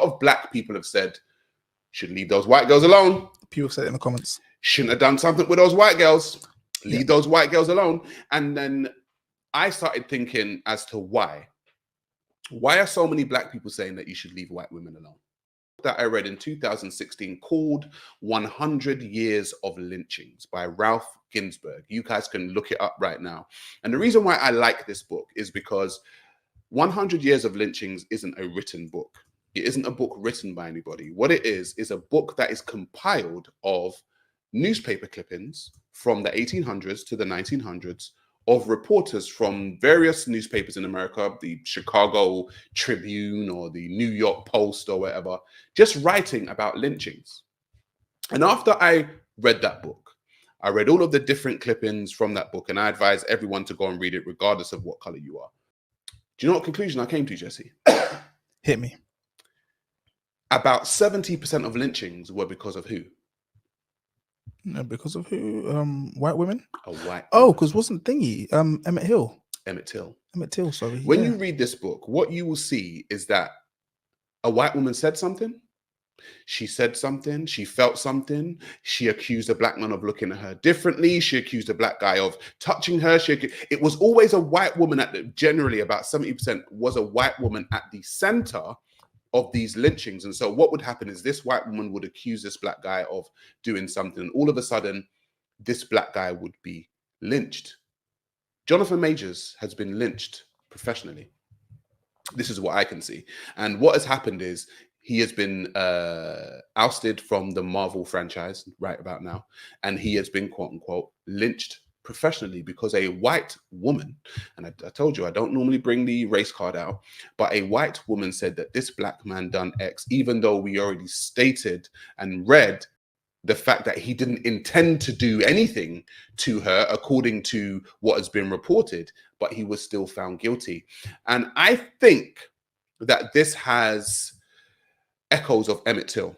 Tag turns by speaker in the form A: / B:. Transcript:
A: of black people have said, should leave those white girls alone.
B: People said it in the comments.
A: Shouldn't have done something with those white girls. Leave those white girls alone. And then I started thinking as to why. Why are so many black people saying that you should leave white women alone? That I read in 2016 called 100 Years of Lynchings by Ralph Ginsberg. You guys can look it up right now. And the reason why I like this book is because 100 Years of Lynchings isn't a written book. It isn't a book written by anybody. What it is a book that is compiled of newspaper clippings from the 1800s to the 1900s of reporters from various newspapers in America, the Chicago Tribune or the New York Post or whatever, just writing about lynchings. And after I read that book, I read all of the different clippings from that book, and I advise everyone to go and read it regardless of what color you are. Do you know what conclusion I came to, Jesse?
B: Hit me.
A: About 70% of lynchings were because of who?
B: No, because of who? White women?
A: A white.
B: Oh, because wasn't thingy Emmett Till?
A: Emmett Till, sorry. When you read this book, what you will see is that a white woman said something. She said something. She felt something. She accused a black man of looking at her differently. She accused a black guy of touching her. It was always a white woman generally about 70% was a white woman at the center of these lynchings. And so what would happen is this white woman would accuse this black guy of doing something. And all of a sudden, this black guy would be lynched. Johnathan Majors has been lynched professionally. This is what I can see. And what has happened is he has been ousted from the Marvel franchise right about now. And he has been, quote unquote, lynched professionally because a white woman, and I told you I don't normally bring the race card out, but a white woman said that this black man done X, even though we already stated and read the fact that he didn't intend to do anything to her according to what has been reported, but he was still found guilty. And I think that this has echoes of Emmett Till.